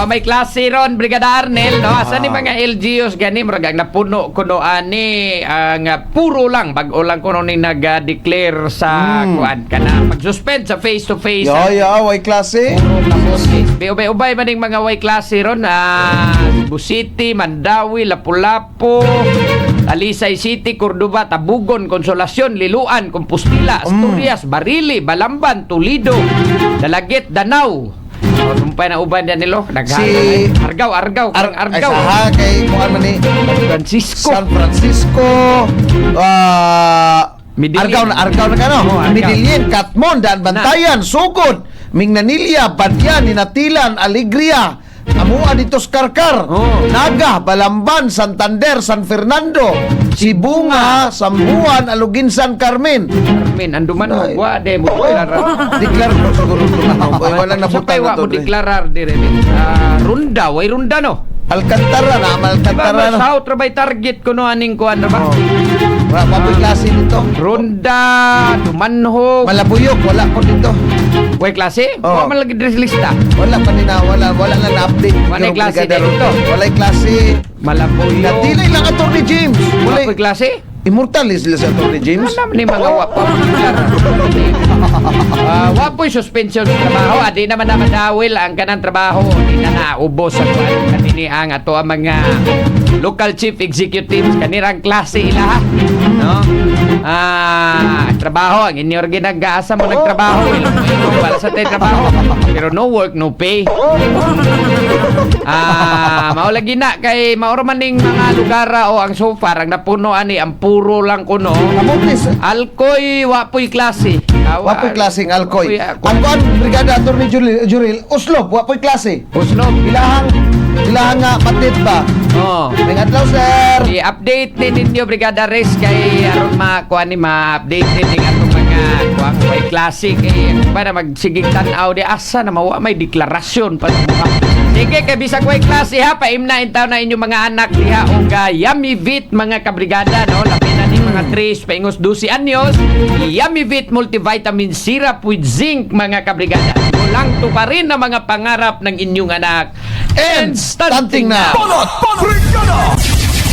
may klase ron, Brigada Arnel, no? Asa ni mga LGUs gani murag napuno kuno ani ang puro lang bag-o lang kuno ni nag-declare sa kuan kana pag-suspend sa face to face. Way klase. Ubay maning mga way klase ron Cebu City, Mandawi, Lapu-Lapu, Talisay City, Cordoba, Tabugon, Consolacion, Liluan, Compostela, Asturias, Barili, Balamban, Toledo, Dalagit, Danau. Sumpay na uban yan nilo. Si Argao. Ay saha kay kuan man ni Francisco. San Francisco. Medellin. Argao na kano. Argao. Medellin, Katmon, Daan Bantayan, Sugod, Mingnanilla, Badyan, Ninatilan, Alegria, Amua dito Karkar, Naga, Balamban, Santander, San Fernando, Sibunga, Sambuan, Alugin, San Carmen. Carmen, anduman mo wa de mo deklarar. Deklar ko siguro walang Sapay nabutan wa na mo to. deklarar dire. Runda, way runda no. Alcantara na, Alcantara na. Sa trabay target ko no aning kuan na ba? Papoy klase dito. Runda, Dumanhog. Malabuyok, wala ko dito. Way klase? Oh. Wa man lagi dress lista. Wala pa nina, wala lang na-update. Walay Yung klase brigada dito. ron. Walay klase. Malabuyo. Natilay lang Atty. James. Wala Walay klase? immortal is sila sa Atty. James. Wala ni mga wapo. Wapo'y suspension sa trabaho. Di naman dawil ang kanang trabaho. Di na naubos sa kuwan. Kanini ang ato ang mga local chief executives. Kanirang klase ilaha. No? Trabaho. Ang inyor ginag-aasa mo nagtrabaho. Ilong para sa tayo trabaho. Pero no work, no pay. Maulagi na kay mauramaning mga lugar o ang so far ang napuno ani ang puro lang kuno. Kamuklis. Alkoy wapoy klase. Wapoy klaseng alkoy. Wapoy- Ang kuan brigada Atty. Juril, Oslo, wapoy klase. Uslo. Ilahang nga patit ba? Oh. May adlaw sir. I-update ni ninyo Brigada Res kay aron kuan ni ma-update ni atong mga kuan may klase kay para magsigig tan-aw di asa na mawa may deklarasyon pa sa mukha. Sige kay bisag way klase ha paimnain taw na inyong mga anak diha og Yummy Vit mga kabrigada no labi na ni mga 3 paingos 12 anyos Yummy Vit multivitamin syrup with zinc mga kabrigada. Kulang to pa rin ang mga pangarap ng inyong anak. And stunting na. Brigada